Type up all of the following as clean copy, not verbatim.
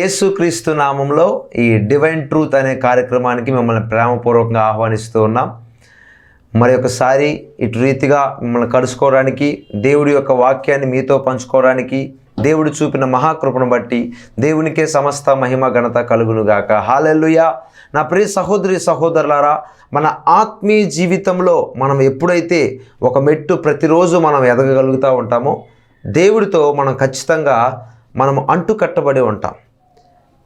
యేసుక్రీస్తు నామంలో ఈ డివైన్ ట్రూత్ అనే కార్యక్రమానికి మిమ్మల్ని ప్రేమపూర్వకంగా ఆహ్వానిస్తూ ఉన్నాం. మరి ఒకసారి ఇటు రీతిగా మిమ్మల్ని కలుసుకోవడానికి, దేవుడి యొక్క వాక్యాన్ని మీతో పంచుకోవడానికి దేవుడు చూపిన మహాకృపను బట్టి దేవునికే సమస్త మహిమ ఘనత కలుగునుగాక. హల్లెలూయా. నా ప్రియ సహోదరి సహోదరులారా, మన ఆత్మీయ జీవితంలో మనం ఎప్పుడైతే ఒక మెట్టు ప్రతిరోజు మనం ఎదగగలుగుతూ ఉంటామో, దేవుడితో మనం ఖచ్చితంగా మనం అంటుకట్టబడి ఉంటాం.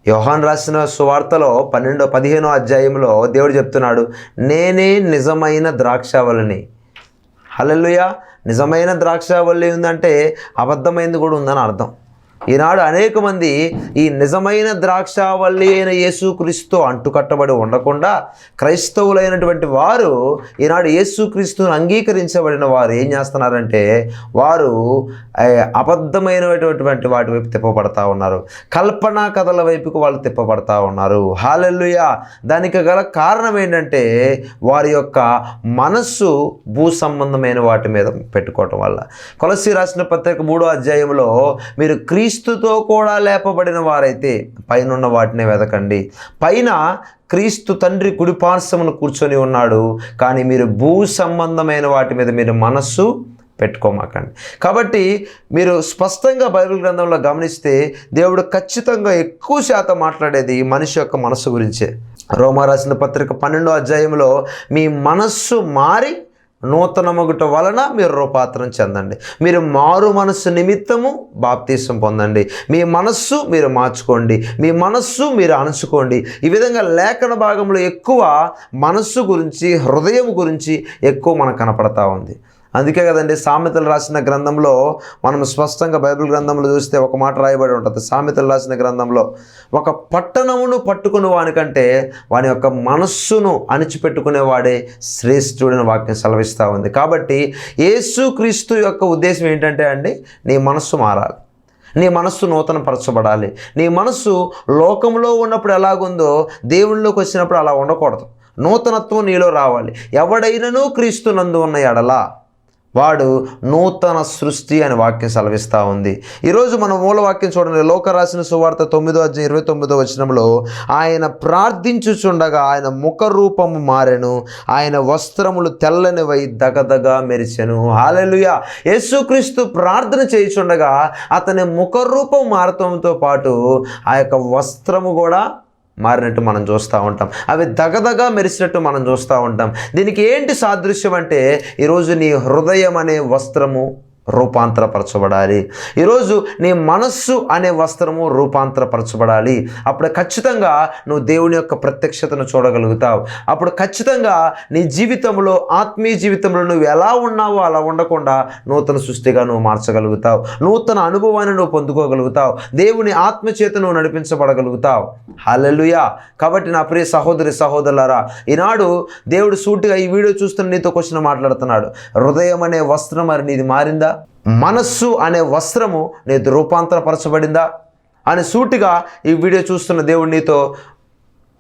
యోహాను రాసిన సువార్తలో 15వ అధ్యాయంలో దేవుడు చెప్తున్నాడు, నేనే నిజమైన ద్రాక్షావల్లిని. హల్లెలూయా. నిజమైన ద్రాక్షావల్లి ఉందంటే అబద్ధమైంది కూడా ఉందని అర్థం. ఈనాడు అనేక మంది ఈ నిజమైన ద్రాక్షావల్లి అయిన యేసుక్రీస్తు అంటుకట్టబడి ఉండకుండా క్రైస్తవులైనటువంటి వారు ఈనాడు యేసుక్రీస్తుని అంగీకరించబడిన వారు ఏం చేస్తున్నారంటే, వారు అబద్ధమైనటువంటి వాటి వైపు తిప్పబడతా ఉన్నారు. కల్పనా కథల వైపుకు వాళ్ళు తిప్పబడతా ఉన్నారు. హల్లెలూయా. దానికి గల కారణం ఏంటంటే, వారి యొక్క మనస్సు భూ సంబంధమైన వాటి మీద పెట్టుకోవటం వల్ల. కొలస్సీ రాసిన పత్రిక 3వ అధ్యాయంలో, మీరు క్రీస్తుతో కూడా లేపబడిన వారైతే పైనున్న వాటినే వెతకండి. పైన క్రీస్తు తండ్రి కుడిపార్శ్వమున కూర్చొని ఉన్నాడు, కానీ మీరు భూ సంబంధమైన వాటి మీద మీరు మనస్సు పెట్టుకోమాకండి. కాబట్టి మీరు స్పష్టంగా బైబిల్ గ్రంథంలో గమనిస్తే దేవుడు ఖచ్చితంగా ఎక్కువ శాతం మాట్లాడేది మనిషి యొక్క మనస్సు గురించే. రోమా రాసిన పత్రిక 12వ అధ్యాయంలో, మీ మనస్సు మారి నూతనమగుట వలన మీరు రూపాంతరం చెందండి, మీరు మారు మనస్సు నిమిత్తము బాప్తీసం పొందండి, మీ మనస్సు మీరు మార్చుకోండి, మీ మనస్సు మీరు అణుచుకోండి. ఈ విధంగా లేఖన భాగంలో ఎక్కువ మనస్సు గురించి, హృదయం గురించి ఎక్కువ మనకు కనపడతా ఉంది. అందుకే కదండి సామెతలు రాసిన గ్రంథంలో మనం స్పష్టంగా బైబిల్ గ్రంథంలో చూస్తే ఒక మాట రాయబడి ఉంటుంది. సామెతలు రాసిన గ్రంథంలో, ఒక పట్టణమును పట్టుకుని వానికంటే వాని యొక్క మనస్సును అణిచిపెట్టుకునేవాడే శ్రేష్ఠుడని వాక్యం సెలవిస్తూ ఉంది. కాబట్టి యేసుక్రీస్తు యొక్క ఉద్దేశం ఏంటంటే అండి, నీ మనస్సు మారాలి, నీ మనస్సు నూతన పరచబడాలి. నీ మనస్సు లోకంలో ఉన్నప్పుడు ఎలాగుందో దేవునిలోకి వచ్చినప్పుడు అలా ఉండకూడదు. నూతనత్వం నీలో రావాలి. ఎవడైనను క్రీస్తునందు ఉన్న ఎడల వాడు నూతన సృష్టి అని వాక్యం సెలవిస్తూ ఉంది. ఈరోజు మన మూలవాక్యం చూడండి. లోక రాసిన సువార్త 9వ అధ్యాయం 29వ వచనంలో, ఆయన ప్రార్థించుచుండగా ఆయన ముఖ రూపము మారెను, ఆయన వస్త్రములు తెల్లనివై దగదగా మెరిసెను. హల్లెలూయా. యేసుక్రీస్తు ప్రార్థన చేయుచుండగా అతని ముఖ రూపం మారటంతో పాటు ఆ యొక్క వస్త్రము కూడా మారినట్టు మనం చూస్తూ ఉంటాం. అవి దగదగా మెరిసినట్టు మనం చూస్తూ ఉంటాం. దీనికి ఏంటి సాదృశ్యం అంటే, ఈరోజు నీ హృదయం అనే వస్త్రము రూపాంతరపరచబడాలి. ఈరోజు నీ మనస్సు అనే వస్త్రము రూపాంతరపరచబడాలి. అప్పుడు ఖచ్చితంగా నువ్వు దేవుని యొక్క ప్రత్యక్షతను చూడగలుగుతావు. అప్పుడు ఖచ్చితంగా నీ జీవితంలో, ఆత్మీయ జీవితంలో నువ్వు ఎలా ఉన్నావో అలా ఉండకుండా నూతన సృష్టిగా నువ్వు మార్చగలుగుతావు. నూతన అనుభవాన్ని నువ్వు పొందుకోగలుగుతావు. దేవుని ఆత్మచేత నువ్వు నడిపించబడగలుగుతావు. హల్లెలూయా. కాబట్టి నా ప్రియ సహోదరి సహోదరులారా, ఈనాడు దేవుడు సూటిగా ఈ వీడియో చూస్తున్న నీతో క్వశ్చన్ మాట్లాడుతున్నాడు. హృదయం అనే వస్త్రం మరి నీది మారిందా? మనస్సు అనే వస్త్రము నీది రూపాంతరపరచబడిందా అని సూటిగా ఈ వీడియో చూస్తున్న దేవుడు నీతో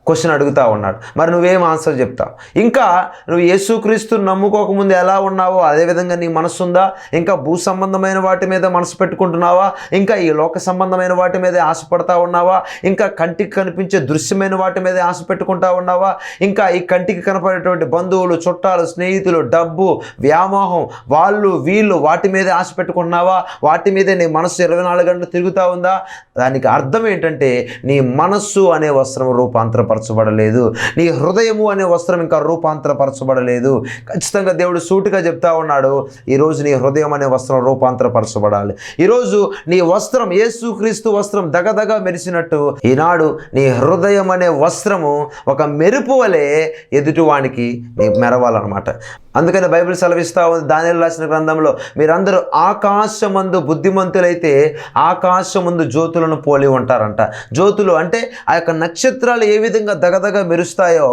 క్వశ్చన్ అడుగుతూ ఉన్నాడు. మరి నువ్వేం ఆన్సర్ చెప్తావు? ఇంకా నువ్వు యేసుక్రీస్తుని నమ్ముకోకముందు ఎలా ఉన్నావో అదేవిధంగా నీ మనసు ఉందా? ఇంకా భూ సంబంధమైన వాటి మీద మనసు పెట్టుకుంటున్నావా? ఇంకా ఈ లోక సంబంధమైన వాటి మీదే ఆశపడతా ఉన్నావా? ఇంకా కంటికి కనిపించే దృశ్యమైన వాటి మీదే ఆశ పెట్టుకుంటా ఉన్నావా? ఇంకా ఈ కంటికి కనపడేటువంటి బంధువులు, చుట్టాలు, స్నేహితులు, డబ్బు, వ్యామోహం, వాళ్ళు వీళ్ళు వాటి మీదే ఆశ పెట్టుకుంటున్నావా? వాటి మీదే నీ మనస్సు 24 గంటలు తిరుగుతూ ఉందా? దానికి అర్థం ఏంటంటే, నీ మనస్సు అనే వస్త్రం రూపాంతరపరచబడలేదు. నీ హృదయము అనే వస్త్రం ఇంకా రూపాంతరపరచబడలేదు. ఖచ్చితంగా దేవుడు సూటిగా చెప్తా ఉన్నాడు, ఈరోజు నీ హృదయం అనే వస్త్రం రూపాంతరపరచబడాలి. ఈరోజు నీ వస్త్రం, యేసుక్రీస్తు వస్త్రం దగదగ మెరిసినట్టు ఈనాడు నీ హృదయం అనే వస్త్రము ఒక మెరుపు వలె ఎదుటివానికి నీ మెరవాలన్నమాట. అందుకని బైబిల్ సెలవిస్తూ ఉంది దానియేలు రాసిన గ్రంథంలో, మీరందరూ ఆకాశమందు బుద్ధిమంతులైతే ఆకాశమందు జ్యోతులను పోలి ఉంటారంట. జ్యోతులు అంటే ఆ యొక్క నక్షత్రాలు ఏ విధంగా దగదగ మెరుస్తాయో,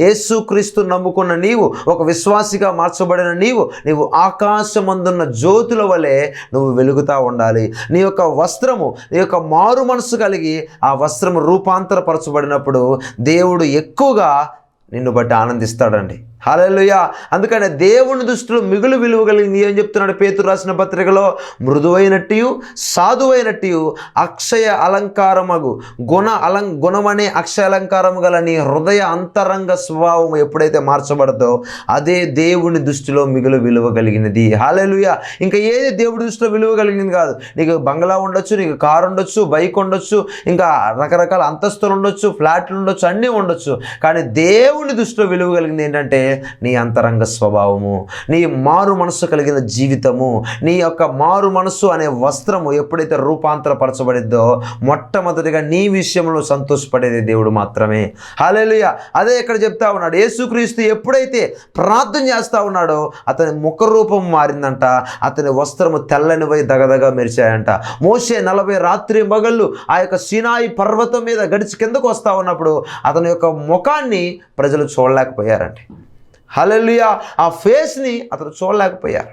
యేసుక్రీస్తు నమ్ముకున్న నీవు, ఒక విశ్వాసిగా మార్చబడిన నీవు ఆకాశమందున్న జ్యోతుల వలె నువ్వు వెలుగుతూ ఉండాలి. నీ యొక్క వస్త్రము, నీ యొక్క మారు మనసు కలిగి ఆ వస్త్రము రూపాంతరపరచబడినప్పుడు దేవుడు ఎక్కువగా నిన్ను బట్టి ఆనందిస్తాడండి. హల్లెలూయా. అందుకనే దేవుని దృష్టిలో మిగులు విలువ కలిగింది ఏం చెప్తున్నాడు పేతురు రాసిన పత్రికలో, మృదువైనట్టు సాధువైనట్టు అక్షయ అలంకారమగు గుణమనే అక్షయ అలంకారము గల నీ హృదయ అంతరంగ స్వభావం ఎప్పుడైతే మార్చబడదో అదే దేవుని దృష్టిలో మిగులు విలువ కలిగినది. హల్లెలూయా. ఇంకా ఏది దేవుడి దృష్టిలో విలువ కలిగింది కాదు. నీకు బంగ్లా ఉండొచ్చు, నీకు కారు ఉండొచ్చు, బైక్ ఉండొచ్చు, ఇంకా రకరకాల అంతస్తులు ఉండొచ్చు, ఫ్లాట్లు ఉండొచ్చు, అన్నీ ఉండొచ్చు. కానీ దేవుని దృష్టిలో విలువ కలిగింది ఏంటంటే నీ అంతరంగ స్వభావము, నీ మారు మనస్సు కలిగిన జీవితము, నీ యొక్క మారు మనస్సు అనే వస్త్రము ఎప్పుడైతే రూపాంతరపరచబడిద్దో మొట్టమొదటిగా నీ విషయంలో సంతోషపడేది దేవుడు మాత్రమే. హల్లెలూయా. అదే ఇక్కడ చెప్తా ఉన్నాడు, యేసుక్రీస్తు ఎప్పుడైతే ప్రార్థన చేస్తూ ఉన్నాడో అతని ముఖ రూపం మారిందంట, అతని వస్త్రము తెల్లనివై దగదగా మెరిచాయంట. మోషే 40 రాత్రి మగళ్ళు ఆ యొక్క సీనాయి పర్వతం మీద గడిచి కిందకు వస్తూ ఉన్నప్పుడు అతని యొక్క ముఖాన్ని ప్రజలు చూడలేకపోయారండి. హల్లెలూయా. ఆ ఫేస్ని అతను చూడలేకపోయారు.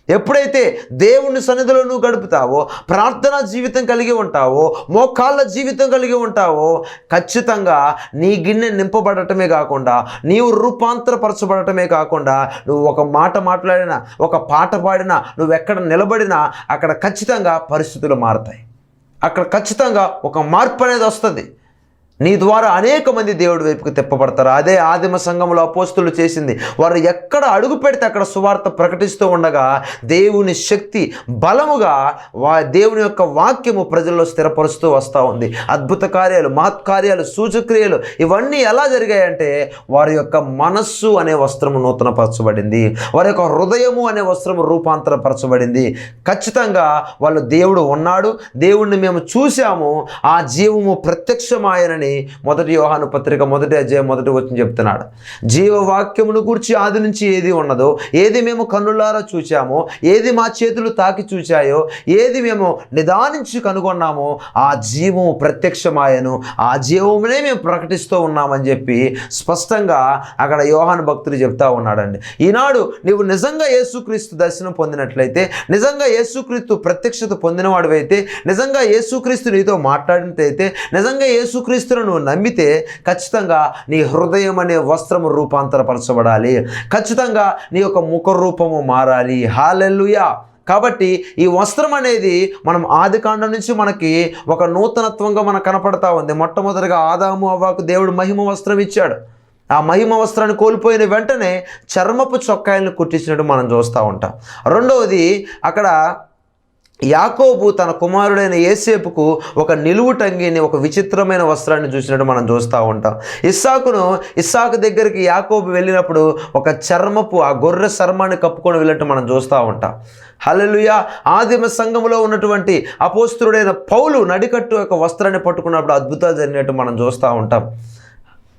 ఎప్పుడైతే దేవుని సన్నిధిలో నువ్వు గడుపుతావో, ప్రార్థనా జీవితం కలిగి ఉంటావో, మోకాళ్ళ జీవితం కలిగి ఉంటావో, ఖచ్చితంగా నీ గిన్నె నింపబడటమే కాకుండా, నీవు రూపాంతరపరచబడటమే కాకుండా, నువ్వు ఒక మాట మాట్లాడినా, ఒక పాట పాడినా, నువ్వు ఎక్కడ నిలబడినా అక్కడ ఖచ్చితంగా పరిస్థితులు మారుతాయి. అక్కడ ఖచ్చితంగా ఒక మార్పు అనేది వస్తుంది. నీ ద్వారా అనేక మంది దేవుడి వైపుకి తిప్పబడతారు. అదే ఆదిమ సంఘంలో అపోస్తులు చేసింది. వారు ఎక్కడ అడుగు పెడితే అక్కడ సువార్త ప్రకటిస్తూ ఉండగా దేవుని శక్తి బలముగా దేవుని యొక్క వాక్యము ప్రజల్లో స్థిరపరుస్తూ వస్తూ ఉంది. అద్భుత కార్యాలు, మహత్కార్యాలు, సూచక్రియలు ఇవన్నీ ఎలా జరిగాయంటే వారి యొక్క మనస్సు అనే వస్త్రము నూతనపరచబడింది, వారి యొక్క హృదయము అనే వస్త్రము రూపాంతరపరచబడింది. ఖచ్చితంగా వాళ్ళు దేవుడు ఉన్నాడు, దేవుణ్ణి మేము చూసాము, ఆ జీవము ప్రత్యక్షమాయనని మొదటి యోహాను పత్రిక 1వ అధ్యాయం 1వ వచనం చెప్తున్నాడు. జీవవాక్యమును గురించి ఆది నుంచి ఏది ఉన్నదో, ఏది మేము కన్నులారా చూచామో, ఏది మా చేతులు తాకి చూచాయో, ఏది మేము నిదానించి కనుగొన్నామో ఆ జీవము ప్రత్యక్షమాయను, ఆ జీవమునే మేము ప్రకటిస్తూ ఉన్నామని చెప్పి స్పష్టంగా అక్కడ యోహాను భక్తుడు చెప్తా ఉన్నాడండి. ఈనాడు నీవు నిజంగా యేసుక్రీస్తు దర్శనం పొందినట్లయితే, నిజంగా యేసుక్రీస్తు ప్రత్యక్షత పొందినవాడివైతే, నిజంగా యేసుక్రీస్తు నీతో మాట్లాడినట్లయితే, నిజంగా యేసుక్రీస్తు నువ్వు నమ్మితే ఖచ్చితంగా నీ హృదయం అనే వస్త్రము రూపాంతరపరచబడాలి. ఖచ్చితంగా నీ యొక్క ముఖ రూపము మారాలి. హల్లెలూయా. కాబట్టి ఈ వస్త్రం అనేది మనం ఆదికాండం నుంచి మనకి ఒక నూతనత్వంగా మనకు కనపడతా ఉంది. మొట్టమొదటిగా ఆదాము అవ్వకు దేవుడు మహిమ వస్త్రం ఇచ్చాడు. ఆ మహిమ వస్త్రాన్ని కోల్పోయిన వెంటనే చర్మపు చొక్కాయలను కుట్టించినట్టు మనం చూస్తూ ఉంటాం. రెండవది అక్కడ యాకోబు తన కుమారుడైన యేసేపుకు ఒక నిలువుటంగిని, ఒక విచిత్రమైన వస్త్రాన్ని చూసినట్టు మనం చూస్తూ ఉంటాం. ఇస్సాకు దగ్గరికి యాకోబు వెళ్ళినప్పుడు ఒక చర్మపు, ఆ గొర్రె చర్మాన్ని కప్పుకొని వెళ్ళినట్టు మనం చూస్తూ ఉంటాం. హల్లెలూయా. ఆదిమ సంఘములో ఉన్నటువంటి అపోస్తలుడైన పౌలు నడికట్టు యొక్క వస్త్రాన్ని పట్టుకున్నప్పుడు అద్భుతాలు జరిగినట్టు మనం చూస్తూ ఉంటాం.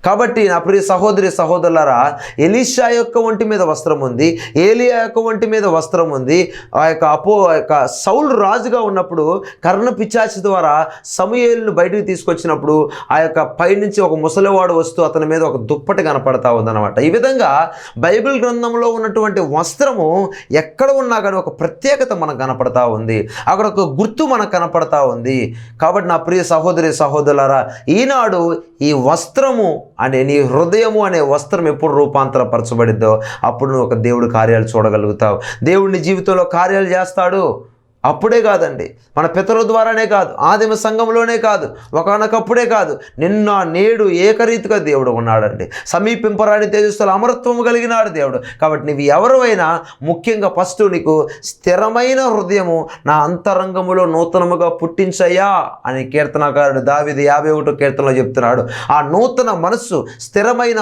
కాబట్టి నా ప్రియ సహోదరి సహోదరులారా, ఎలీషా యొక్క ఒంటి మీద వస్త్రం ఉంది, ఏలియా యొక్క ఒంటి మీద వస్త్రం ఉంది. ఆ యొక్క సౌలు రాజుగా ఉన్నప్పుడు కర్ణ పిశాచి ద్వారా సమూయేలును బయటికి తీసుకొచ్చినప్పుడు ఆ యొక్క పైనుంచి ఒక ముసలివాడు వస్తూ అతని మీద ఒక దుప్పటి కనపడతా ఉందన్నమాట. ఈ విధంగా బైబిల్ గ్రంథంలో ఉన్నటువంటి వస్త్రము ఎక్కడ ఉన్నా కానీ ఒక ప్రత్యేకత మనకు కనపడతా ఉంది, అక్కడ ఒక గుర్తు మనకు కనపడతా ఉంది. కాబట్టి నా ప్రియ సహోదరి సహోదరులారా, ఈనాడు ఈ వస్త్రము అనే నీ హృదయము అనే వస్త్రం ఎప్పుడు రూపాంతరపరచబడిద్దో అప్పుడు నువ్వు ఒక దేవుడి కార్యాలు చూడగలుగుతావు. దేవుడిని జీవితంలో కార్యాలు చేస్తాడు. అప్పుడే కాదండి, మన పితరుల ద్వారానే కాదు, ఆదిమ సంఘంలోనే కాదు, ఒకనొకప్పుడే కాదు, నిన్న నేడు ఏకరీతిగా దేవుడు ఉన్నాడండి. సమీపింపరాని తేజస్సులో అమరత్వము కలిగినాడు దేవుడు. కాబట్టి నీవు ఎవరైనా ముఖ్యంగా ఫస్ట్ నీకు స్థిరమైన హృదయము నా అంతరంగములో నూతనముగా పుట్టించయ్యా అని కీర్తనకారుడు దావీదు 51వ కీర్తనలో చెప్తున్నాడు. ఆ నూతన మనస్సు, స్థిరమైన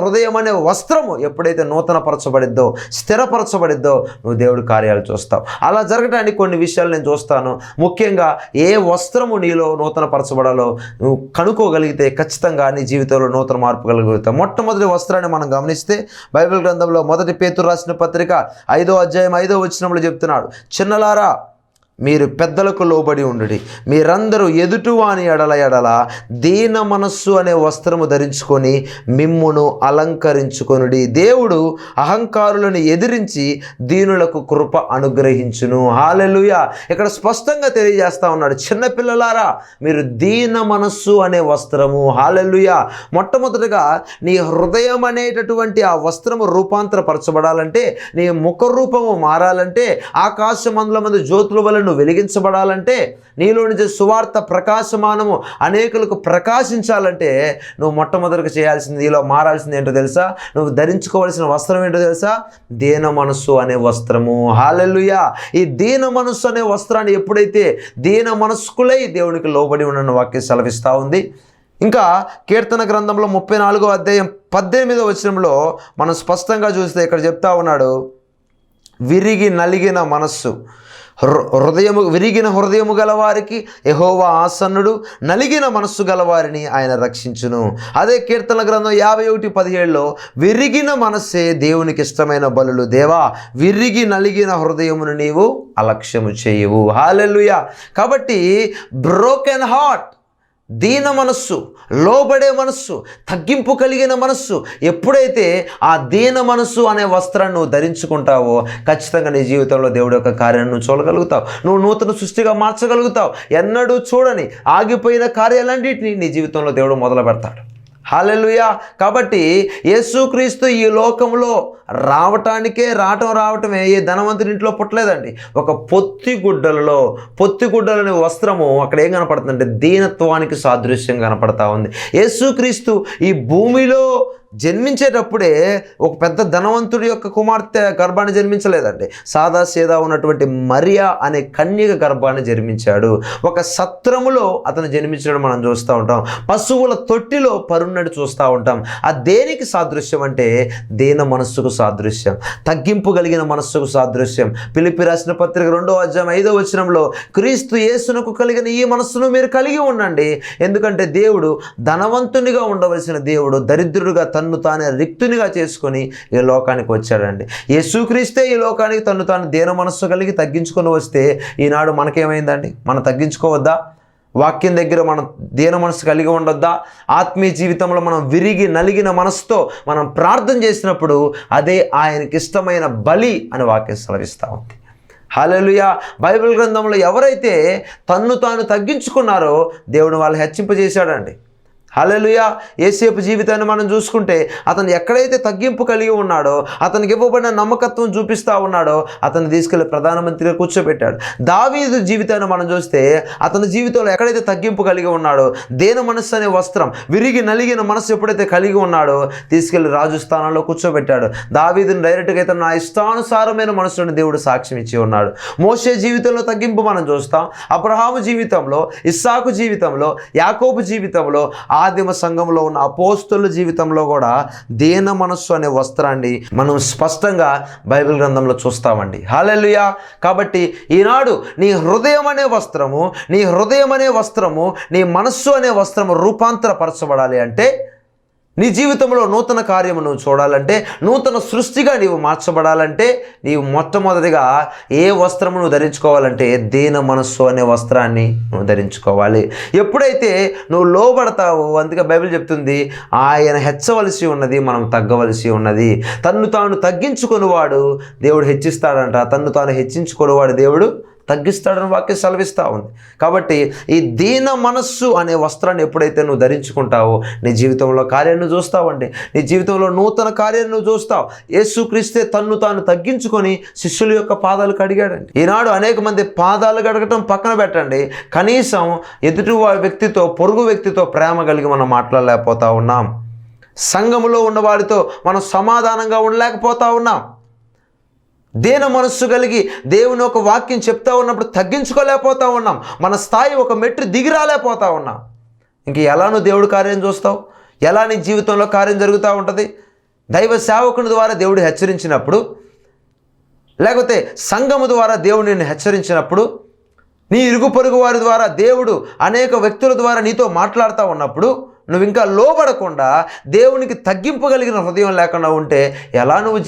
హృదయం అనే వస్త్రము ఎప్పుడైతే నూతనపరచబడిద్దో, స్థిరపరచబడిద్దో నువ్వు దేవుడి కార్యాలు చూస్తావు. అలా జరగడానికి కొన్ని విషయాలు నేను చూస్తాను. ముఖ్యంగా ఏ వస్త్రము నీలో నూతనపరచబడాలో నువ్వు కనుక్కోగలిగితే ఖచ్చితంగా నీ జీవితంలో నూతన మార్పు కలుగుతావు. మొట్టమొదటి వస్త్రాన్ని మనం గమనిస్తే బైబిల్ గ్రంథంలో 1 పేతురు రాసిన పత్రిక 5వ అధ్యాయం 5వ వచనంలో చెప్తున్నాడు, చిన్నలారా మీరు పెద్దలకు లోబడి ఉండుడి, మీరందరూ ఎదుటివాని ఎడల దీన మనస్సు అనే వస్త్రము ధరించుకొని మిమ్మును అలంకరించుకొనుడి. దేవుడు అహంకారులను ఎదిరించి దీనులకు కృప అనుగ్రహించును. హల్లెలూయా. ఇక్కడ స్పష్టంగా తెలియజేస్తా ఉన్నాడు, చిన్నపిల్లలారా మీరు దీన మనస్సు అనే వస్త్రము. హల్లెలూయా. మొట్టమొదటిగా నీ హృదయం అనేటటువంటి ఆ వస్త్రము రూపాంతరపరచబడాలంటే, నీ ముఖ రూపము మారాలంటే, ఆకాశమండలం మందు జ్యోతుల వలె నువ్వు వెలిగించబడాలంటే, నీలో నుంచి సువార్త ప్రకాశమానము అనేకులకు ప్రకాశించాలంటే నువ్వు మొట్టమొదటిగా చేయాల్సింది, నీలో మారాల్సింది ఏంటో తెలుసా? నువ్వు ధరించుకోవాల్సిన వస్త్రం ఏంటో తెలుసా? దీన మనస్సు అనే వస్త్రము. హల్లెలూయా. ఈ దీన మనస్సు అనే వస్త్రాన్ని ఎప్పుడైతే దీన మనస్కులై దేవునికి లోబడి ఉన్న వాక్యం సెలవిస్తూ ఉంది. ఇంకా కీర్తన గ్రంథంలో 34వ అధ్యాయం 18వ వచనంలో మనం స్పష్టంగా చూస్తే ఇక్కడ చెప్తా ఉన్నాడు, విరిగి నలిగిన మనస్సు, విరిగిన హృదయము గలవారికి యెహోవా ఆసన్నుడు, నలిగిన మనస్సు గలవారిని ఆయన రక్షించును. అదే కీర్తన గ్రంథం 51:17లో విరిగిన మనస్సే దేవునికి ఇష్టమైన బలులు. దేవా, విరిగి నలిగిన హృదయమును నీవు అలక్ష్యము చేయవు. హల్లెలూయా. కాబట్టి బ్రోకెన్ హార్ట్, దీన మనస్సు, లోబడే మనస్సు, తగ్గింపు కలిగిన మనస్సు, ఎప్పుడైతే ఆ దీన మనస్సు అనే వస్త్రాన్ని నువ్వు ధరించుకుంటావో ఖచ్చితంగా నీ జీవితంలో దేవుడి యొక్క కార్యాన్ని నువ్వు చూడగలుగుతావు. నువ్వు నూతన సృష్టిగా మార్చగలుగుతావు. ఎన్నడూ చూడని ఆగిపోయిన కార్యాలన్నింటినీ నీ జీవితంలో దేవుడు మొదలు పెడతాడు. హల్లెలూయా. కాబట్టి యేసుక్రీస్తు ఈ లోకంలో రావటమే ఏ ధనవంతుని ఇంట్లో పుట్టలేదండి. ఒక పొత్తిగుడ్డలని వస్త్రము అక్కడ ఏం కనపడుతుందంటే దీనత్వానికి సాదృశ్యం కనపడతా ఉంది. యేసుక్రీస్తు ఈ భూమిలో జన్మించేటప్పుడే ఒక పెద్ద ధనవంతుడి యొక్క కుమార్తె గర్భాన్ని జన్మించలేదండి. సాదాసీదా ఉన్నటువంటి మరియా అనే కన్యక గర్భాన్ని జన్మించాడు. ఒక సత్రములో అతను జన్మించడం మనం చూస్తూ ఉంటాం. పశువుల తొట్టిలో పరున్నట్టు చూస్తూ ఉంటాం. ఆ దేనికి సాదృశ్యం అంటే దీన మనస్సుకు సాదృశ్యం, తగ్గింపు కలిగిన మనస్సుకు సాదృశ్యం. ఫిలిప్పీ రాసిన పత్రిక 2వ అధ్యాయం 5వ వచనంలో క్రీస్తు యేసునకు కలిగిన ఈ మనస్సును మీరు కలిగి ఉండండి. ఎందుకంటే దేవుడు ధనవంతునిగా ఉండవలసిన దేవుడు దరిద్రుడిగా తన్ను తానే రిక్తునిగా చేసుకొని ఈ లోకానికి వచ్చాడండి. యేసుక్రీస్తే ఈ లోకానికి తన్ను తాను దీన మనస్సు కలిగి తగ్గించుకొని వస్తే ఈనాడు మనకేమైందండి? మనం తగ్గించుకోవద్దా? వాక్యం దగ్గర మనం దీన మనస్సు కలిగి ఉండొద్దా? ఆత్మీయ జీవితంలో మనం విరిగి నలిగిన మనసుతో మనం ప్రార్థన చేసినప్పుడు అదే ఆయనకి ఇష్టమైన బలి అని వాక్యం సెలవిస్తూ ఉంది. హల్లెలూయా. బైబిల్ గ్రంథంలో ఎవరైతే తన్ను తాను తగ్గించుకున్నారో దేవుడు వాళ్ళు హెచ్చింపజేశాడండి. హల్లెలూయా. యేసేపు జీవితాన్ని మనం చూసుకుంటే అతను ఎక్కడైతే తగ్గింపు కలిగి ఉన్నాడో, అతనికి ఇవ్వబడిన నమ్మకత్వం చూపిస్తూ ఉన్నాడో అతను తీసుకెళ్లి ప్రధానమంత్రిగా కూర్చోబెట్టాడు. దావీదు జీవితాన్ని మనం చూస్తే అతని జీవితంలో ఎక్కడైతే తగ్గింపు కలిగి ఉన్నాడో, దీన మనస్సు అనే వస్త్రం, విరిగి నలిగిన మనస్సు ఎప్పుడైతే కలిగి ఉన్నాడో తీసుకెళ్లి రాజు స్థానంలో కూర్చోబెట్టాడు. దావీదుని డైరెక్ట్గా అయితే నా ఇష్టానుసారమైన మనసుని దేవుడు సాక్ష్యం ఇచ్చి ఉన్నాడు. మోషే జీవితంలో తగ్గింపు మనం చూస్తాం. అబ్రహాము జీవితంలో, ఇస్సాకు జీవితంలో, యాకోబు జీవితంలో, ఆదిమ సంఘంలో ఉన్న అపోస్తలుల జీవితంలో కూడా దీన మనస్సు అనే వస్త్రాన్ని మనం స్పష్టంగా బైబిల్ గ్రంథంలో చూస్తామండి. హల్లెలూయా. కాబట్టి ఈనాడు నీ హృదయం అనే వస్త్రము, నీ మనస్సు అనే వస్త్రము రూపాంతరపరచబడాలి అంటే, నీ జీవితంలో నూతన కార్యము నువ్వు చూడాలంటే, నూతన సృష్టిగా నీవు మార్చబడాలంటే నీవు మొట్టమొదటిగా ఏ వస్త్రము నువ్వు ధరించుకోవాలంటే దీన మనస్సు అనే వస్త్రాన్ని నువ్వు ధరించుకోవాలి. ఎప్పుడైతే నువ్వు లోబడతావో, అందుకే బైబిల్ చెప్తుంది ఆయన హెచ్చవలసి ఉన్నది, మనం తగ్గవలసి ఉన్నది. తన్ను తాను తగ్గించుకునేవాడు దేవుడు హెచ్చిస్తాడంట, తన్ను తాను హెచ్చించుకునేవాడు దేవుడు తగ్గిస్తాడని వాక్యం సెలవిస్తూ ఉంది. కాబట్టి ఈ దీన మనస్సు అనే వస్త్రాన్ని ఎప్పుడైతే నువ్వు ధరించుకుంటావో నీ జీవితంలో కార్యాన్ని చూస్తావండి. నీ జీవితంలో నూతన కార్యాన్ని నువ్వు చూస్తావు. యేసుక్రీస్తే తన్ను తాను తగ్గించుకొని శిష్యుల యొక్క పాదాలు కడిగాడండి. ఈనాడు అనేక మంది పాదాలు కడగటం పక్కన పెట్టండి, కనీసం ఎదుటి వ్యక్తితో, పొరుగు వ్యక్తితో ప్రేమ కలిగి మనం మాట్లాడలేకపోతా ఉన్నాం. సంఘములో ఉన్న వారితో మనం సమాధానంగా ఉండలేకపోతా ఉన్నాం. దీన మనస్సు కలిగి దేవుని ఒక వాక్యం చెప్తా ఉన్నప్పుడు తగ్గించుకోలేకపోతా ఉన్నాం. మన స్థాయి ఒక మెట్టు దిగి రాలేకపోతా ఉన్నాం. ఇంక ఎలా నువ్వు దేవుడి కార్యం చూస్తావు? ఎలా నీ జీవితంలో కార్యం జరుగుతూ ఉంటుంది? దైవ సేవకుని ద్వారా దేవుడు హెచ్చరించినప్పుడు, లేకపోతే సంఘము ద్వారా దేవుడు నిన్ను హెచ్చరించినప్పుడు, నీ ఇరుగు పొరుగు వారి ద్వారా దేవుడు అనేక వ్యక్తుల ద్వారా నీతో మాట్లాడుతూ ఉన్నప్పుడు నువ్వు ఇంకా లోబడకుండా దేవునికి తగ్గింపగలిగిన హృదయం లేకుండా ఉంటే ఎలా నువ్వు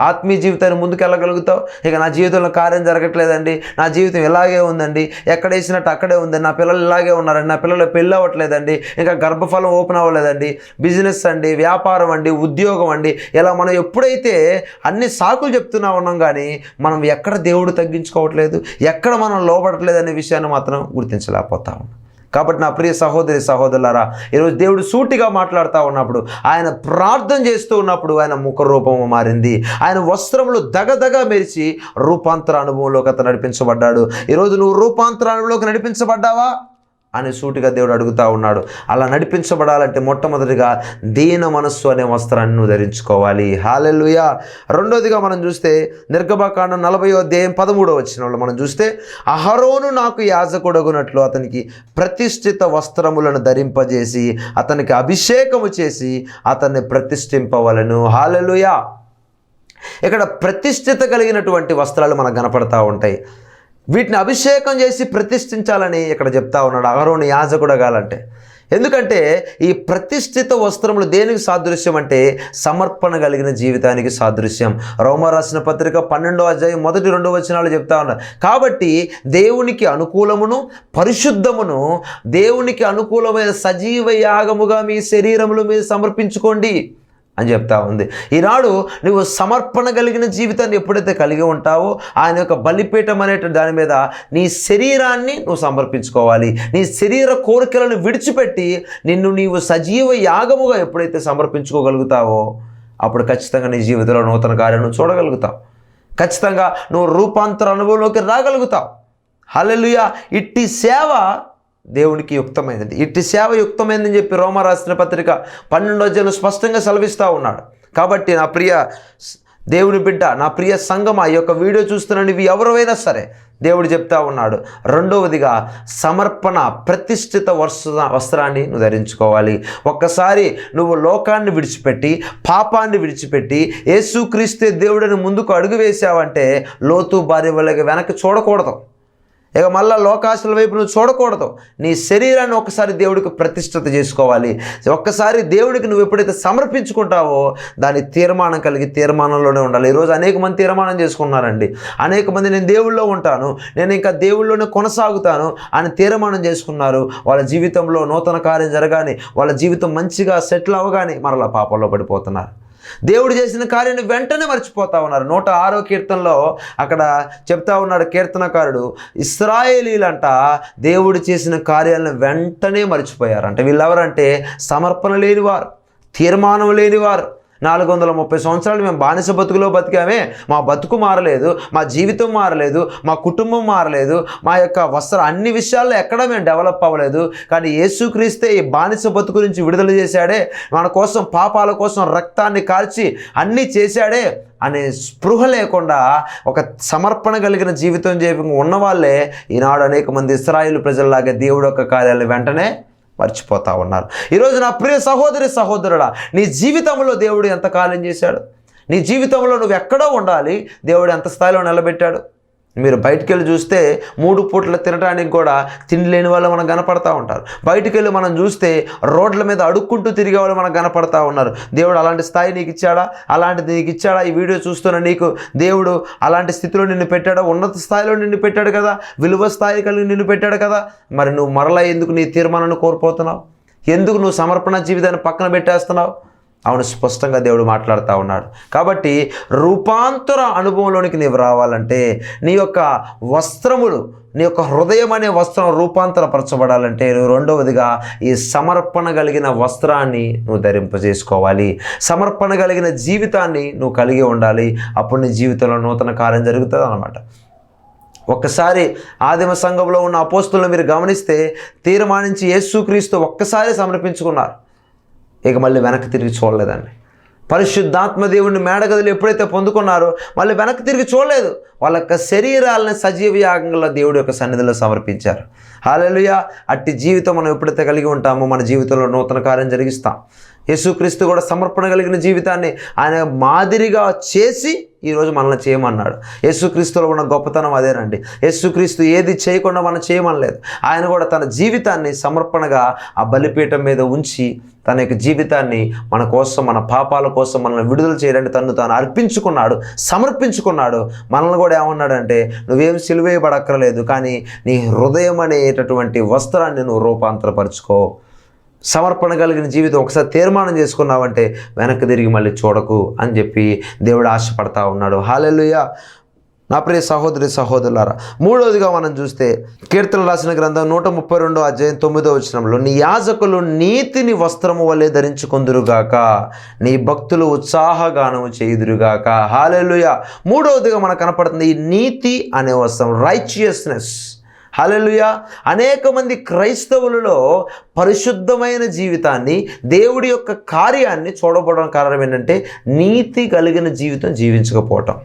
ఆత్మీయ జీవితాన్ని ముందుకు వెళ్ళగలుగుతావు? ఇక నా జీవితంలో కార్యం జరగట్లేదండి, నా జీవితం ఇలాగే ఉందండి, ఎక్కడ వేసినట్టు అక్కడే ఉందండి, నా పిల్లలు ఇలాగే ఉన్నారండి, నా పిల్లలు పెళ్ళి అవ్వట్లేదండి, ఇంకా గర్భఫలం ఓపెన్ అవ్వలేదండి, బిజినెస్ అండి, వ్యాపారం అండి, ఉద్యోగం అండి, ఇలా మనం ఎప్పుడైతే అన్ని సాకులు చెప్తున్నా ఉన్నాం కానీ మనం ఎక్కడ దేవుడు తగ్గించుకోవట్లేదు, ఎక్కడ మనం లోబడట్లేదు అనే విషయాన్ని మాత్రం గుర్తించలేకపోతా ఉన్నాం. కాబట్టి నా ప్రియ సహోదరి సహోదరులారా, ఈరోజు దేవుడు సూటిగా మాట్లాడుతూ ఉన్నప్పుడు, ఆయన ప్రార్థన చేస్తూ ఉన్నప్పుడు ఆయన ముఖ రూపము మారింది, ఆయన వస్త్రములు దగదగ మెరిచి రూపాంతర అనుభవంలోకి అతను నడిపించబడ్డాడు. ఈరోజు నువ్వు రూపాంతర అనుభవంలోకి నడిపించబడ్డావా అని సూటిగా దేవుడు అడుగుతూ ఉన్నాడు. అలా నడిపించబడాలంటే మొట్టమొదటిగా దీన మనస్సు అనే వస్త్రాన్ని నువ్వు ధరించుకోవాలి. హల్లెలూయా. రెండోదిగా మనం చూస్తే నిర్గమకాండం 40వ అధ్యాయం 13వ వచనంలో మనం చూస్తే, అహరోను నాకు యాజకుడగునట్లు అతనికి ప్రతిష్ఠిత వస్త్రములను ధరింపజేసి అతనికి అభిషేకము చేసి అతన్ని ప్రతిష్ఠింపవలెను. హల్లెలూయా. ఇక్కడ ప్రతిష్ఠిత కలిగినటువంటి వస్త్రాలు మనకు కనపడతా ఉంటాయి. వీటిని అభిషేకం చేసి ప్రతిష్ఠించాలని ఇక్కడ చెప్తా ఉన్నాడు, అహరోను యాజకుడగాలంటే. ఎందుకంటే ఈ ప్రతిష్ఠిత వస్త్రములు దేనికి సాదృశ్యం అంటే సమర్పణ కలిగిన జీవితానికి సాదృశ్యం. రోమా రాసిన పత్రిక 12వ అధ్యాయం 1-2 వచనాలు చెప్తా ఉన్నారు. కాబట్టి దేవునికి అనుకూలమును పరిశుద్ధమును దేవునికి అనుకూలమైన సజీవ యాగముగా మీ శరీరములు మీరు సమర్పించుకోండి అని చెప్తా ఉంది. ఈనాడు నువ్వు సమర్పణ కలిగిన జీవితాన్ని ఎప్పుడైతే కలిగి ఉంటావో ఆయన యొక్క బలిపీఠం అనే దాని మీద నీ శరీరాన్ని నువ్వు సమర్పించుకోవాలి. నీ శరీర కోరికలను విడిచిపెట్టి నిన్ను నీవు సజీవ యాగముగా ఎప్పుడైతే సమర్పించుకోగలుగుతావో అప్పుడు ఖచ్చితంగా నీ జీవితంలో నూతన కార్యం నువ్వు చూడగలుగుతావు. ఖచ్చితంగా నువ్వు రూపాంతర అనుభవంలోకి రాగలుగుతావు. హల్లెలూయా. ఇట్టి సేవ దేవునికి యుక్తమైనది, ఇట్టి సేవ యుక్తమైనదని చెప్పి రోమా రాసిన పత్రిక 12వ అధ్యాయంలో స్పష్టంగా సెలవిస్తూ ఉన్నాడు. కాబట్టి నా ప్రియ దేవుని బిడ్డ, నా ప్రియ సంఘమా, ఈ యొక్క వీడియో చూస్తున్న నీవు ఎవరైనా సరే దేవుడు చెప్తా ఉన్నాడు, రెండవదిగా సమర్పణ ప్రతిష్ఠిత వస్త్రాన్ని నువ్వు ధరించుకోవాలి. ఒక్కసారి నువ్వు లోకాన్ని విడిచిపెట్టి పాపాన్ని విడిచిపెట్టి యేసుక్రీస్తు దేవుడిని ముందుకు అడుగు వేసావంటే లోతు భార్య వలె వెనక్కి చూడకూడదు. ఇక మళ్ళీ లోకాశల వైపు నువ్వు చూడకూడదు. నీ శరీరాన్ని ఒక్కసారి దేవుడికి ప్రతిష్ఠిత చేసుకోవాలి. ఒక్కసారి దేవుడికి నువ్వు ఎప్పుడైతే సమర్పించుకుంటావో దాని తీర్మానం కలిగి తీర్మానంలోనే ఉండాలి. ఈరోజు అనేక మంది తీర్మానం చేసుకున్నారండి. అనేక మంది నేను దేవుళ్ళో ఉంటాను, నేను ఇంకా దేవుళ్ళలోనే కొనసాగుతాను అని తీర్మానం చేసుకున్నారు. వాళ్ళ జీవితంలో నూతన కార్యం జరగానే, వాళ్ళ జీవితం మంచిగా సెటిల్ అవ్వగానే మరలా పాపంలో పడిపోతున్నారు. దేవుడు చేసిన కార్యాన్ని వెంటనే మర్చిపోతా ఉన్నారు. 106వ కీర్తనలో అక్కడ చెప్తా ఉన్నాడు కీర్తనకారుడు, ఇశ్రాయేలీలంట దేవుడు చేసిన కార్యాలను వెంటనే మర్చిపోయారు. అంటే వీళ్ళెవరంటే సమర్పణ లేనివారు, తీర్మానం లేనివారు. 430 సంవత్సరాలు మేము బానిస బతుకులో బతికామే, మా బతుకు మారలేదు, మా జీవితం మారలేదు, మా కుటుంబం మారలేదు, మా యొక్క అన్ని విషయాల్లో ఎక్కడ మేము డెవలప్ అవ్వలేదు. కానీ యేసుక్రీస్తే ఈ బానిస బతుకు నుంచి విడుదల చేశాడే, మన కోసం పాపాల కోసం రక్తాన్ని కార్చి అన్నీ చేశాడే అనే స్పృహ లేకుండా ఒక సమర్పణ కలిగిన జీవితం ఉన్నవాళ్ళే ఈనాడు అనేక మంది ఇశ్రాయేలు ప్రజల్లాగా దేవుడు యొక్క కార్యాలను వెంటనే మర్చిపోతా ఉన్నారు. ఈరోజు నా ప్రియ సహోదరి సహోదరుడా, నీ జీవితంలో దేవుడు ఎంత కార్యం చేశాడు? నీ జీవితంలో నువ్వు ఎక్కడో ఉండాలి, దేవుడు ఎంత స్థాయిలో నిలబెట్టాడు? మీరు బయటికి వెళ్ళి చూస్తే 3 పూటలు తినడానికి కూడా తిండి లేని వాళ్ళు మనకు కనపడతా ఉంటారు. బయటికి వెళ్ళి మనం చూస్తే రోడ్ల మీద అడుక్కుంటూ తిరిగే వాళ్ళు మనకు కనపడతా ఉన్నారు. దేవుడు అలాంటి స్థాయి నీకు ఇచ్చాడా? అలాంటిది నీకు ఇచ్చాడా? ఈ వీడియో చూస్తున్న నీకు దేవుడు అలాంటి స్థితిలో నిన్ను పెట్టాడా? ఉన్నత స్థాయిలో నిన్ను పెట్టాడు కదా, విలువ స్థాయి కలిగి నిన్ను పెట్టాడు కదా. మరి నువ్వు మరలా ఎందుకు నీ తీర్మానాన్ని కోల్పోతున్నావు? ఎందుకు నువ్వు సమర్పణ జీవితాన్ని పక్కన పెట్టేస్తున్నావు? అవును, స్పష్టంగా దేవుడు మాట్లాడుతూ ఉన్నాడు. కాబట్టి రూపాంతర అనుభవంలోనికి నీవు రావాలంటే నీ యొక్క వస్త్రములు, నీ యొక్క హృదయం అనే వస్త్రం రూపాంతరపరచబడాలంటే నువ్వు రెండవదిగా ఈ సమర్పణ కలిగిన వస్త్రాన్ని నువ్వు ధరింపజేసుకోవాలి. సమర్పణ కలిగిన జీవితాన్ని నువ్వు కలిగి ఉండాలి. అప్పుడు నీ జీవితంలో నూతన కార్యం జరుగుతుంది అన్నమాట. ఒక్కసారి ఆదిమ సంఘంలో ఉన్న అపోస్తులను మీరు గమనిస్తే తీర్మానించి యేసుక్రీస్తు ఒక్కసారి సమర్పించుకున్నారు, ఇక మళ్ళీ వెనక్కి తిరిగి చూడలేదండి. పరిశుద్ధాత్మ దేవుడిని మేడగదులు ఎప్పుడైతే పొందుకున్నారో మళ్ళీ వెనక్కి తిరిగి చూడలేదు. వాళ్ళ యొక్క శరీరాలను సజీవ యాగంగా దేవుడి యొక్క సన్నిధిలో సమర్పించారు. హల్లెలూయా. అట్టి జీవితం మనం ఎప్పుడైతే కలిగి ఉంటామో మన జీవితంలో నూతన కార్యం జరిగిస్తాం. యేసుక్రీస్తు కూడా సమర్పణ కలిగిన జీవితాన్ని ఆయన మాదిరిగా చేసి ఈరోజు మనల్ని చేయమన్నాడు. యేసుక్రీస్తులో ఉన్న గొప్పతనం అదేనండి. యేసుక్రీస్తు ఏది చేయకుండా మనం చేయమనలేదు. ఆయన కూడా తన జీవితాన్ని సమర్పణగా ఆ బలిపీఠం మీద ఉంచి తన యొక్క జీవితాన్ని మన కోసం, మన పాపాల కోసం మనల్ని విడుదల చేయడానికి తను తాను అర్పించుకున్నాడు, సమర్పించుకున్నాడు. మనల్ని కూడా ఏమన్నాడంటే, నువ్వేం సిలువేయబడక్కర్లేదు, కానీ నీ హృదయం అనేటటువంటి వస్త్రాన్ని నువ్వు రూపాంతరపరుచుకో. సమర్పణ కలిగిన జీవితం ఒకసారి తీర్మానం చేసుకున్నావంటే వెనక్కి తిరిగి మళ్ళీ చూడకు అని చెప్పి దేవుడు ఆశపడతా ఉన్నాడు. హల్లెలూయా. నా ప్రియ సహోదరి సహోదరులారా, మూడవదిగా మనం చూస్తే కీర్తన రాసిన గ్రంథం 132 అధ్యాయం 9వ వచనంలో, నీ యాజకులు నీతిని వస్త్రము వలె ధరించుకొందురుగాక, నీ భక్తులు ఉత్సాహగానము చేయుదురుగాక. హల్లెలూయా. మూడవదిగా మనకు కనపడుతుంది ఈ నీతి అనే వస్త్రం, రైచియస్నెస్. హల్లెలూయా. అనేక మంది క్రైస్తవులలో పరిశుద్ధమైన జీవితాన్ని, దేవుడి యొక్క కార్యాన్ని చూడబడడం కారణం ఏంటంటే నీతి కలిగిన జీవితం జీవించకపోవటం.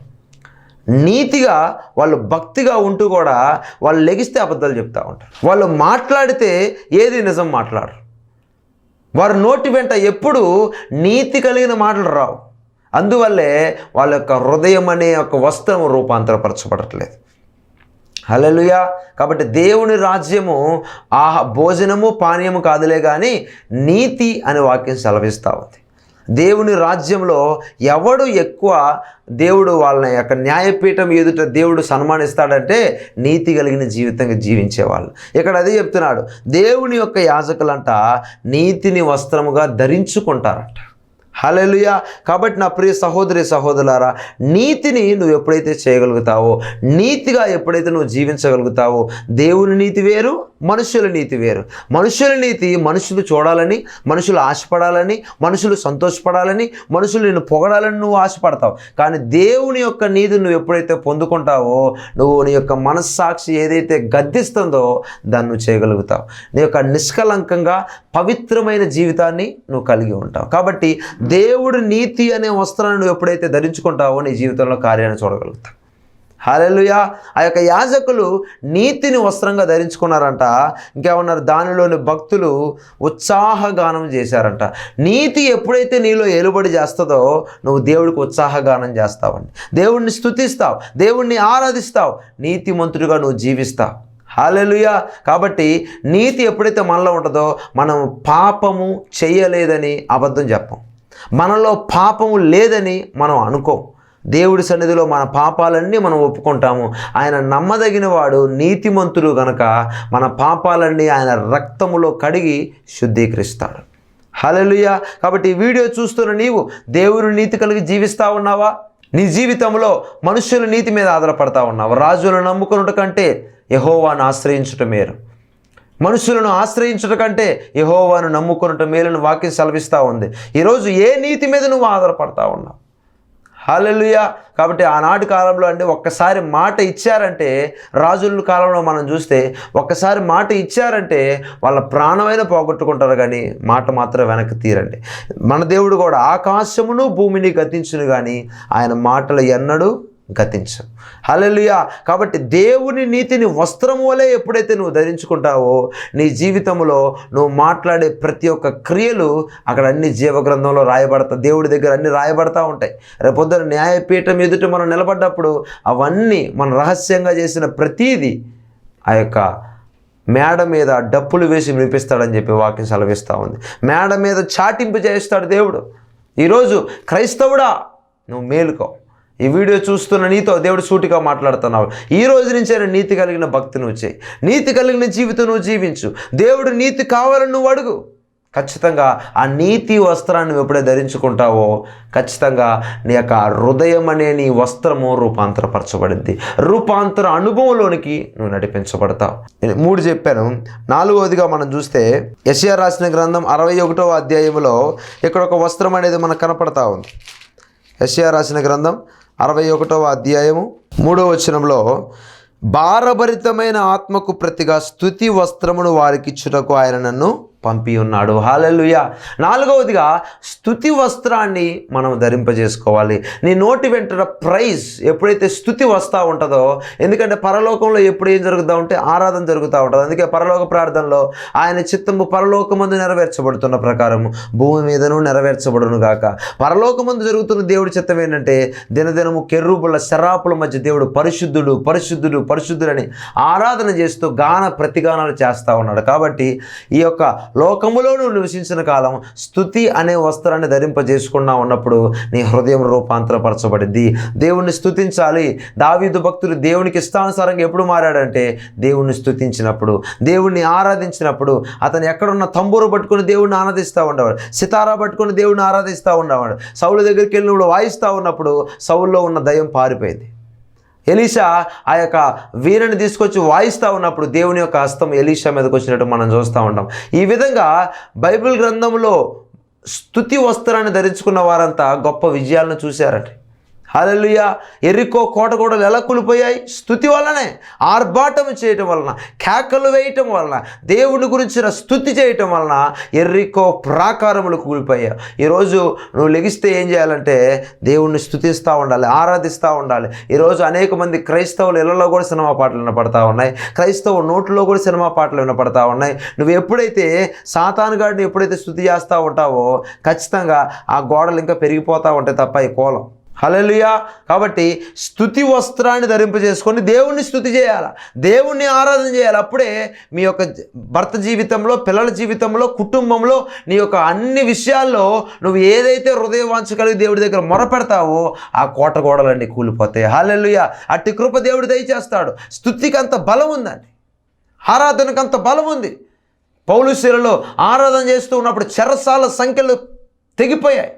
నీతిగా వాళ్ళు భక్తిగా ఉంటూ కూడా వాళ్ళు లెగిస్తే అబద్ధాలు చెప్తూ ఉంటారు. వాళ్ళు మాట్లాడితే ఏది నిజం మాట్లాడరు. వారి నోటి వెంట ఎప్పుడు నీతి కలిగిన మాటలు రావు. అందువల్లే వాళ్ళ యొక్క హృదయం అనే ఒక వస్త్రం రూపాంతరపరచబడట్లేదు. హల్లెలూయా. కాబట్టి దేవుని రాజ్యము భోజనము పానీయము కాదులే కానీ నీతి అనే వాక్యం సెలవిస్తూ ఉంది. దేవుని రాజ్యంలో ఎవడు ఎక్కువ దేవుడు వాళ్ళని యొక్క న్యాయపీఠం ఎదుట దేవుడు సన్మానిస్తాడంటే నీతి కలిగిన జీవితంగా జీవించేవాళ్ళు. ఇక్కడ అదే చెప్తున్నాడు, దేవుని యొక్క యాజకులంట నీతిని వస్త్రముగా ధరించుకుంటారంట. హల్లెలూయా. కాబట్టి నా ప్రియ సహోదరి సహోదరులారా, నీతిని నువ్వు ఎప్పుడైతే చేయగలుగుతావో, నీతిగా ఎప్పుడైతే నువ్వు జీవించగలుగుతావో, దేవుని నీతి వేరు, మనుషుల నీతి వేరు. మనుషుల నీతి మనుషులు చూడాలని, మనుషులు ఆశపడాలని, మనుషులు సంతోషపడాలని, మనుషులు నిన్ను పొగడాలని నువ్వు ఆశపడతావు. కానీ దేవుని యొక్క నీతిని నువ్వు ఎప్పుడైతే పొందుకుంటావో, నువ్వు నీ యొక్క మనస్సాక్షి ఏదైతే గద్దిస్తుందో దాన్ని నువ్వు చేయగలుగుతావు. నీ యొక్క నిష్కలంకంగా పవిత్రమైన జీవితాన్ని నువ్వు కలిగి ఉంటావు. కాబట్టి దేవుడు నీతి అనే వస్త్రాన్ని నువ్వు ఎప్పుడైతే ధరించుకుంటావో నీ జీవితంలో కార్యాన్ని చూడగలుగుతావు. హల్లెలూయా. ఆ యొక్క యాజకులు నీతిని వస్త్రంగా ధరించుకున్నారంట. ఇంకేమన్నారు, దానిలోని భక్తులు ఉత్సాహగానం చేశారంట. నీతి ఎప్పుడైతే నీలో ఏలుబడి చేస్తుందో నువ్వు దేవుడికి ఉత్సాహగానం చేస్తావండి. దేవుడిని స్తుతిస్తావు, దేవుడిని ఆరాధిస్తావు, నీతిమంతుడిగా నువ్వు జీవిస్తావు. హల్లెలూయా. కాబట్టి నీతి ఎప్పుడైతే మనలో ఉంటుందో మనం పాపము చేయలేదని అబద్ధం చెప్పం, మనలో పాపము లేదని మనం అనుకోం. దేవుడి సన్నిధిలో మన పాపాలన్నీ మనం ఒప్పుకుంటాము. ఆయన నమ్మదగిన వాడు, నీతిమంతుడు గనక మన పాపాలన్నీ ఆయన రక్తములో కడిగి శుద్ధీకరిస్తాడు. హల్లెలూయా. కాబట్టి ఈ వీడియో చూస్తున్న నీవు దేవుని నీతి కలిగి జీవిస్తూ ఉన్నావా? నీ జీవితంలో మనుషుల నీతి మీద ఆధారపడతా ఉన్నావు? రాజులను నమ్ముకున్నట కంటే యెహోవాను ఆశ్రయించుట మేలు, మనుషులను ఆశ్రయించుట కంటే యెహోవాను నమ్ముకున్నట మేలును వాక్యం సెలవిస్తూ ఉంది. ఈరోజు ఏ నీతి మీద నువ్వు ఆధారపడతా ఉన్నావు? హల్లెలూయా. కాబట్టి ఆనాటి కాలంలో అంటే ఒక్కసారి మాట ఇచ్చారంటే, రాజుల కాలంలో మనం చూస్తే ఒక్కసారి మాట ఇచ్చారంటే వాళ్ళ ప్రాణమైన పోగొట్టుకుంటారు, కానీ మాట మాత్రం వెనక్కి తీరండి. మన దేవుడు కూడా ఆకాశమును భూమిని గతించును కానీ ఆయన మాటలు ఎన్నడూ గతించు. హల్లెలూయా. కాబట్టి దేవుని నీతిని వస్త్రం వలె ఎప్పుడైతే నువ్వు ధరించుకుంటావో నీ జీవితంలో నువ్వు మాట్లాడే ప్రతి ఒక్క క్రియలు అక్కడ అన్ని జీవగ్రంథంలో రాయబడతాయి. దేవుడి దగ్గర అన్ని రాయబడతా ఉంటాయి. రేపొద్దున న్యాయపీఠం ఎదుట మనం నిలబడ్డప్పుడు అవన్నీ మనం రహస్యంగా చేసిన ప్రతీది ఆ యొక్క మేడ మీద డప్పులు వేసి వినిపిస్తాడని చెప్పి వాక్యం సెలవిస్తూ ఉంది. మేడ మీద చాటింపు చేస్తాడు దేవుడు. ఈరోజు క్రైస్తవుడా నువ్వు మేలుకో. ఈ వీడియో చూస్తున్న నీతో దేవుడు సూటిగా మాట్లాడుతున్నావు. ఈ రోజు నుంచైనా నీతి కలిగిన భక్తి నువ్వు చేయి, నీతి కలిగిన జీవితం నువ్వు జీవించు. దేవుడు నీతి కావాలని నువ్వు అడుగు. ఖచ్చితంగా ఆ నీతి వస్త్రాన్ని నువ్వు ఎప్పుడే ధరించుకుంటావో ఖచ్చితంగా నీ యొక్క హృదయం అనే నీ వస్త్రము రూపాంతరపరచబడింది. రూపాంతర అనుభవంలోనికి నువ్వు నడిపించబడతావు. 3 చెప్పాను. 4వదిగా మనం చూస్తే యెషయా రాసిన గ్రంథం 61వ అధ్యాయంలో ఇక్కడ ఒక వస్త్రం అనేది మనకు కనపడతా ఉంది. యెషయా రాసిన గ్రంథం 61వ అధ్యాయము 3వ వచనంలో, భారభరితమైన ఆత్మకు ప్రతిగా స్తుతి వస్త్రమును వారికి ఇచ్చుటకు ఆయన నన్ను పంపి ఉన్నాడు. హల్లెలూయా. నాలుగవదిగా స్తుతి వస్త్రాన్ని మనం ధరింపజేసుకోవాలి. నీ నోటి వెంట ప్రైజ్ ఎప్పుడైతే స్తుతి వస్తూ ఉంటుందో, ఎందుకంటే పరలోకంలో ఎప్పుడు ఏం జరుగుతూ ఉంటే ఆరాధన జరుగుతూ ఉంటుంది. అందుకే పరలోక ప్రార్థనలో ఆయన చిత్తము పరలోకమందు నెరవేర్చబడుతున్న ప్రకారం భూమి మీదను నెరవేర్చబడును గాక. పరలోకమందు జరుగుతున్న దేవుడి చిత్తం ఏంటంటే దినదినము కెరూబుల శరాపుల మధ్య దేవుడు పరిశుద్ధుడు పరిశుద్ధుడు పరిశుద్ధుడని ఆరాధన చేస్తూ గాన ప్రతిగానాలు చేస్తూ ఉన్నాడు. కాబట్టి ఈ యొక్క లోకములో నువ్వు నివసించిన కాలం స్తుతి అనే వస్త్రాన్ని ధరింపజేసుకున్నా ఉన్నప్పుడు నీ హృదయం రూపాంతరపరచబడింది. దేవుణ్ణి స్తుతించాలి. దావీదు భక్తుడు దేవునికి ఇష్టానుసారంగా ఎప్పుడు మారాడంటే దేవుణ్ణి స్తుతించినప్పుడు, దేవుణ్ణి ఆరాధించినప్పుడు. అతను ఎక్కడున్న తంబూరు పట్టుకుని దేవుణ్ణి ఆరాధిస్తూ ఉండేవాడు, సితారా పట్టుకుని దేవుణ్ణి ఆరాధిస్తూ ఉండేవాడు. సౌలు దగ్గరికి వెళ్ళినప్పుడు వాయిస్తూ ఉన్నప్పుడు సౌల్లో ఉన్న దయ్యం పారిపోయింది. ఎలీషా ఆ యొక్క వీణని తీసుకొచ్చి వాయిస్తూ ఉన్నప్పుడు దేవుని యొక్క హస్తం ఎలీషా మీదకి వచ్చినట్టు మనం చూస్తూ ఉంటాం. ఈ విధంగా బైబిల్ గ్రంథంలో స్తుతి వస్త్రాన్ని ధరించుకున్న వారంతా గొప్ప విజయాలను చూశారట. హల్లెలూయా. ఎరికో కోటగోడలు ఎలా కూలిపోయాయి? స్తుతి వలనే. ఆర్భాటం చేయటం వలన, కేకలు వేయటం వలన, దేవుని గురించిన స్తుతి చేయటం వలన ఎరికో ప్రాకారములు కూలిపోయాయి. ఈరోజు నువ్వు లెగిస్తే ఏం చేయాలంటే దేవుణ్ణి స్తుతిస్తూ ఉండాలి, ఆరాధిస్తూ ఉండాలి. ఈరోజు అనేక మంది క్రైస్తవులు ఇళ్లలో కూడా సినిమా పాటలు వినపడతా ఉన్నాయి, క్రైస్తవ నోట్లో కూడా సినిమా పాటలు వినపడతా ఉన్నాయి. నువ్వు ఎప్పుడైతే సాతానుగాడిని ఎప్పుడైతే స్తుతి చేస్తూ ఉంటావో ఖచ్చితంగా ఆ గోడలు ఇంకా పెరిగిపోతూ ఉంటాయి తప్ప ఈ కోలం. హల్లెలూయా. కాబట్టి స్తుతి వస్త్రాన్ని ధరింపజేసుకొని దేవుణ్ణి స్తుతి చేయాలి, దేవుణ్ణి ఆరాధన చేయాలి. అప్పుడే మీ యొక్క భర్త జీవితంలో, పిల్లల జీవితంలో, కుటుంబంలో, నీ యొక్క అన్ని విషయాల్లో నువ్వు ఏదైతే హృదయవాంఛ కలిగి దేవుడి దగ్గర మొరపెడతావో ఆ కోట గోడలన్నీ కూలిపోతాయి. హల్లెలూయా. అట్టి కృప దేవుడు దయచేస్తాడు. స్తుతికి అంత బలం ఉందండి, ఆరాధనకు అంత బలం ఉంది. పౌలు శిలలో ఆరాధన చేస్తూ ఉన్నప్పుడు చెరసాల సంఖ్యలు తెగిపోయాయి,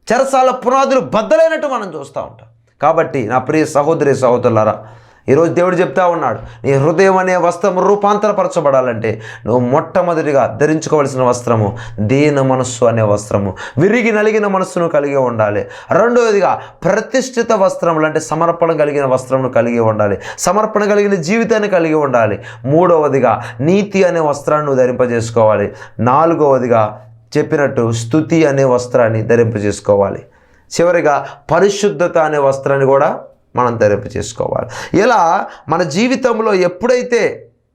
చెరసాల పునాదులు బద్దలైనట్టు మనం చూస్తూ ఉంటాం. కాబట్టి నా ప్రియ సహోదరి సహోదరులారా, ఈరోజు దేవుడు చెప్తా ఉన్నాడు, నీ హృదయం అనే వస్త్రం రూపాంతరపరచబడాలంటే నువ్వు మొట్టమొదటిగా ధరించుకోవాల్సిన వస్త్రము దీన మనస్సు అనే వస్త్రము, విరిగి నలిగిన మనస్సును కలిగి ఉండాలి. రెండవదిగా ప్రతిష్ఠిత వస్త్రములు అంటే సమర్పణ కలిగిన వస్త్రమును కలిగి ఉండాలి, సమర్పణ కలిగిన జీవితాన్ని కలిగి ఉండాలి. మూడవదిగా నీతి అనే వస్త్రాన్ని నువ్వు ధరింపజేసుకోవాలి. నాలుగవదిగా చెప్పినట్టు స్తుతి అనే వస్త్రాన్ని ధరింపజేసుకోవాలి. చివరిగా పరిశుద్ధత అనే వస్త్రాన్ని కూడా మనం ధరింపజేసుకోవాలి. ఇలా మన జీవితంలో ఎప్పుడైతే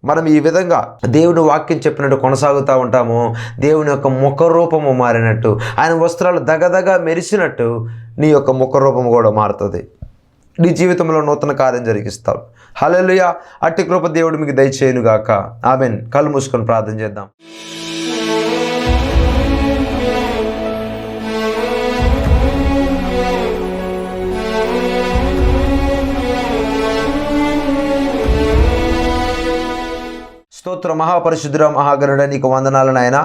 మనం ఈ విధంగా దేవుని వాక్యం చెప్పినట్టు కొనసాగుతూ ఉంటామో దేవుని యొక్క ముఖరూపము మారినట్టు, ఆయన వస్త్రాలు దగదగ మెరిసినట్టు నీ యొక్క ముఖరూపము కూడా మారుతుంది. నీ జీవితంలో నూతన కార్యం జరిగిస్తావు. హల్లెలూయా. అట్టి కృప దేవుడు మీకు దయచేయునుగాక. ఆమేన్. కళ్ళు మూసుకొని ప్రార్థన చేద్దాం. స్తోత్ర మహాపరిశుద్ధుడ మహాగణుడ నీకు వందనాలు నాయనా.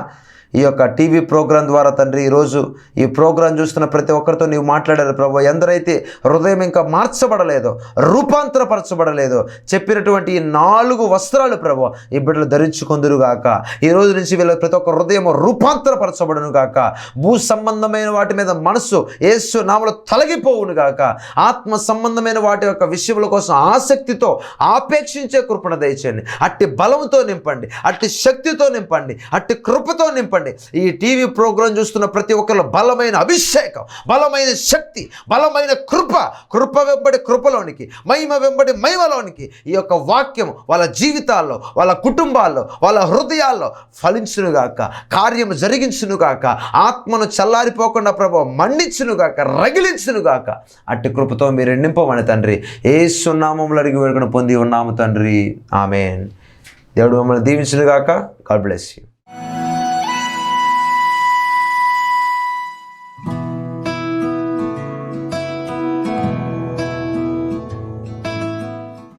ఈ యొక్క టీవీ ప్రోగ్రాం ద్వారా తండ్రి ఈరోజు ఈ ప్రోగ్రాం చూస్తున్న ప్రతి ఒక్కరితో నీవు మాట్లాడారు ప్రభు. ఎందరైతే హృదయం ఇంకా మార్చబడలేదో, రూపాంతరపరచబడలేదో చెప్పినటువంటి ఈ 4 వస్త్రాలు ప్రభు ఈ బిడ్డలు ధరించుకొందురుగాక. ఈ రోజు నుంచి వీళ్ళ ప్రతి ఒక్క హృదయం రూపాంతరపరచబడును గాక. భూ సంబంధమైన వాటి మీద మనస్సు యేసు నామములో తొలగిపోవును గాక. ఆత్మ సంబంధమైన వాటి యొక్క విషయముల కోసం ఆసక్తితో ఆపేక్షించే కృపణ దయచేయండి. అట్టి బలంతో నింపండి, అట్టి శక్తితో నింపండి, అట్టి కృపతో నింపండి. ఈ టీవీ ప్రోగ్రాం చూస్తున్న ప్రతి ఒక్కరు బలమైన అభిషేకం, బలమైన శక్తి, బలమైన కృప వెంబడి కృపలోనికి, మహిమ వెంబడి మహిమలోనికి ఈ యొక్క వాక్యం వాళ్ళ జీవితాల్లో, వాళ్ళ కుటుంబాల్లో, వాళ్ళ హృదయాల్లో ఫలించునుగాక, కార్యము జరిగించునుగాక, ఆత్మను చల్లారిపోకుండా ప్రభు మండించునుగాక, రగిలించునుగాక. అట్టి కృపతో మీరు నింపమని తండ్రి యేసు నామములో అడిగి వేడుకొని పొంది ఉన్నాము తండ్రి. ఆమేన్. దేవుడు మిమ్మల్ని దీవించునుగాక. God bless you.